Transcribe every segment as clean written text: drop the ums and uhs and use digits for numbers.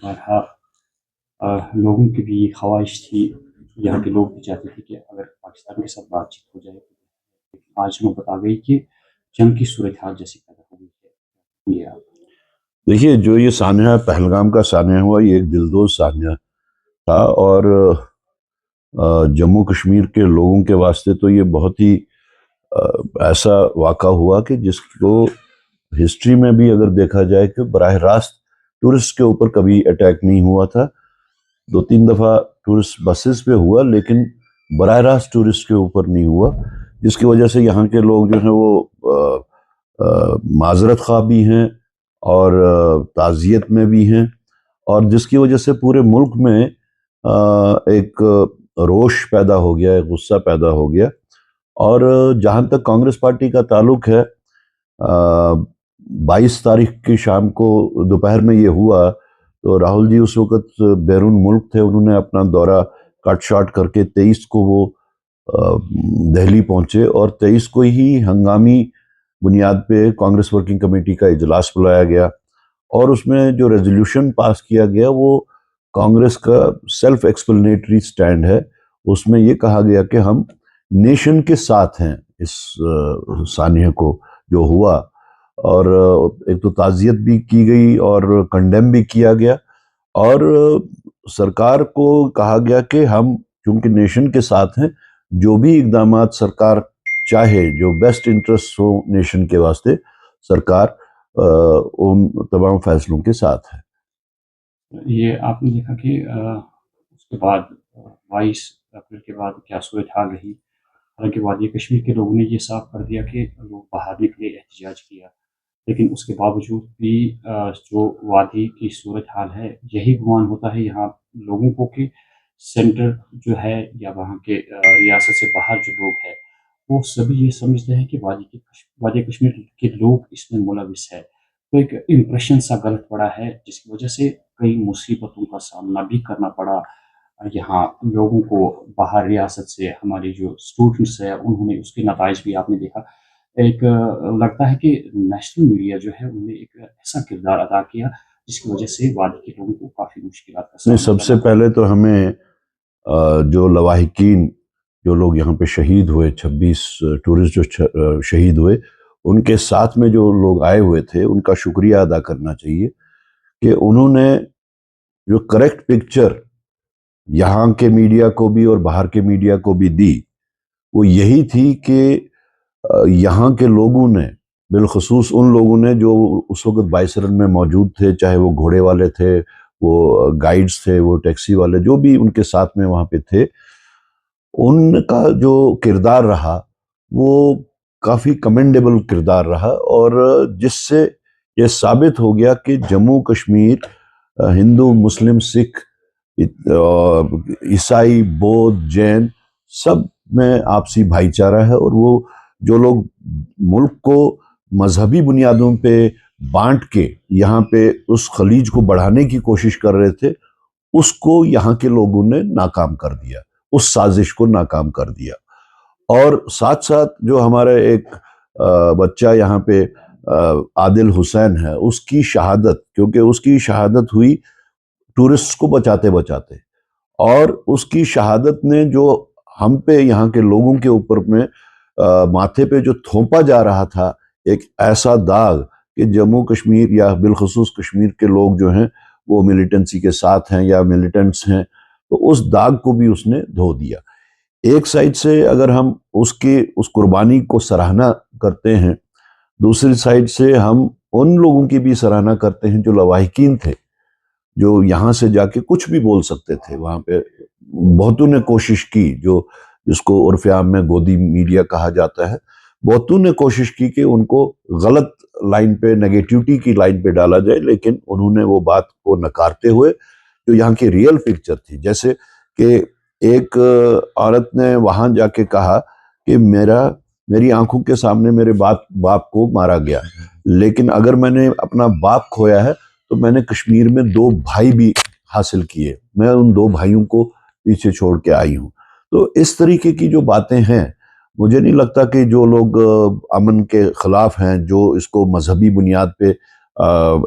بارہا لوگوں کی بھی یہ خواہش تھی، یہاں کے لوگ بھی چاہتے تھے کہ اگر پاکستان کے ساتھ بات چیت ہو جائے، لیکن آج نوبت آ گئی کہ جنگ کی صورتحال جیسی پیدا ہو گئی ہے۔ یہ آپ دیکھیے، جو یہ سانحہ پہلگام کا سانحہ ہوا، یہ ایک دلدوز سانحہ تھا، اور جموں کشمیر کے لوگوں کے واسطے تو یہ بہت ہی ایسا واقعہ ہوا کہ جس کو ہسٹری میں بھی اگر دیکھا جائے کہ براہ راست ٹورسٹ کے اوپر کبھی اٹیک نہیں ہوا تھا۔ 2-3 دفعہ ٹورسٹ بسز پہ ہوا، لیکن براہ راست ٹورسٹ کے اوپر نہیں ہوا، جس کی وجہ سے یہاں کے لوگ جو ہیں وہ معذرت خواہ بھی ہیں اور تعزیت میں بھی ہیں، اور جس کی وجہ سے پورے ملک میں ایک روش پیدا ہو گیا، ایک غصہ پیدا ہو گیا۔ اور جہاں تک کانگریس پارٹی کا تعلق ہے، 22 تاریخ کی شام کو دوپہر میں یہ ہوا تو راہل جی اس وقت بیرون ملک تھے، انہوں نے اپنا دورہ کٹ شارٹ کر کے 23 کو وہ دہلی پہنچے، اور 23 کو ہی ہنگامی بنیاد پہ کانگریس ورکنگ کمیٹی کا اجلاس بلایا گیا، اور اس میں جو ریزولوشن پاس کیا گیا وہ کانگریس کا سیلف ایکسپلینیٹری سٹینڈ ہے۔ اس میں یہ کہا گیا کہ ہم نیشن کے ساتھ ہیں اس سانحے کو جو ہوا، اور ایک تو تعزیت بھی کی گئی اور کنڈیم بھی کیا گیا، اور سرکار کو کہا گیا کہ ہم چونکہ نیشن کے ساتھ ہیں، جو بھی اقدامات سرکار چاہے جو بیسٹ انٹرسٹ ہو نیشن کے واسطے، سرکار ان تمام فیصلوں کے ساتھ ہے۔ یہ آپ نے دیکھا کہ اس کے بعد 22 اپریل کے بعد کیا صورتحال رہی، حالانکہ وادی کشمیر کے لوگوں نے یہ صاف کر دیا کہ لوگ باہر نکلے، احتجاج کیا، لیکن اس کے باوجود بھی جو وادی کی صورتحال ہے، یہی گمان ہوتا ہے یہاں لوگوں کو کہ سینٹر جو ہے یا وہاں کے ریاست سے باہر جو لوگ ہیں وہ سبھی یہ سمجھتے ہیں کہ وادی کشمیر کے لوگ اس میں ملوث ہے، تو ایک امپریشن سا غلط پڑا ہے، جس کی وجہ سے کئی مصیبتوں کا سامنا بھی کرنا پڑا یہاں لوگوں کو۔ باہر ریاست سے ہماری جو اسٹوڈنٹس ہیں انہوں نے اس کے نتائج بھی آپ نے دیکھا۔ ایک لگتا ہے کہ نیشنل میڈیا جو ہے انہوں نے ایک ایسا کردار ادا کیا جس کی وجہ سے وادی کے لوگوں کو کافی مشکلات کا سامنا سب سے پہلے تو ہمیں جو لواحقین، جو لوگ یہاں پہ شہید ہوئے، 26 ٹورسٹ جو شہید ہوئے، ان کے ساتھ میں جو لوگ آئے ہوئے تھے ان کا شکریہ ادا کرنا چاہیے کہ انہوں نے جو کریکٹ پکچر یہاں کے میڈیا کو بھی اور باہر کے میڈیا کو بھی دی، وہ یہی تھی کہ یہاں کے لوگوں نے، بالخصوص ان لوگوں نے جو اس وقت بائسرن میں موجود تھے، چاہے وہ گھوڑے والے تھے، وہ گائیڈز تھے، وہ ٹیکسی والے، جو بھی ان کے ساتھ میں وہاں پہ تھے، ان کا جو کردار رہا وہ کافی کمنڈیبل کردار رہا، اور جس سے یہ ثابت ہو گیا کہ جموں کشمیر ہندو، مسلم، سکھ، عیسائی، بودھ، جین، سب میں آپسی بھائی چارہ ہے، اور وہ جو لوگ ملک کو مذہبی بنیادوں پہ بانٹ کے یہاں پہ اس خلیج کو بڑھانے کی کوشش کر رہے تھے، اس کو یہاں کے لوگوں نے ناکام کر دیا، اس سازش کو ناکام کر دیا۔ اور ساتھ ساتھ جو ہمارا ایک بچہ یہاں پہ عادل حسین ہے، اس کی شہادت، کیونکہ اس کی شہادت ہوئی ٹورسٹ کو بچاتے بچاتے، اور اس کی شہادت نے جو ہم پہ، یہاں کے لوگوں کے اوپر میں ماتھے پہ جو تھوپا جا رہا تھا ایک ایسا داغ کہ جموں کشمیر یا بالخصوص کشمیر کے لوگ جو ہیں وہ ملیٹنسی کے ساتھ ہیں یا ملیٹنٹس ہیں، تو اس داغ کو بھی اس نے دھو دیا۔ ایک سائڈ سے اگر ہم اس قربانی کو سراہنا کرتے ہیں، دوسری سائڈ سے ہم ان لوگوں کی بھی سراہنا کرتے ہیں جو لواحقین تھے، جو یہاں سے جا کے کچھ بھی بول سکتے تھے۔ وہاں پہ بہتوں نے کوشش کی، جو جس کو عرف عام میں گودی میڈیا کہا جاتا ہے، بہتوں نے کوشش کی کہ ان کو غلط لائن پہ، نیگیٹیوٹی کی لائن پہ ڈالا جائے، لیکن انہوں نے وہ بات کو نکارتے ہوئے جو یہاں کی ریئل پکچر تھی، جیسے کہ ایک عورت نے وہاں جا کے کہا کہ میری آنکھوں کے سامنے میرے باپ کو مارا گیا، لیکن اگر میں نے اپنا باپ کھویا ہے تو میں نے کشمیر میں 2 بھائی بھی حاصل کیے، میں ان 2 بھائیوں کو پیچھے چھوڑ کے آئی ہوں۔ تو اس طریقے کی جو باتیں ہیں، مجھے نہیں لگتا کہ جو لوگ امن کے خلاف ہیں، جو اس کو مذہبی بنیاد پہ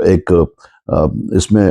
ایک اس میں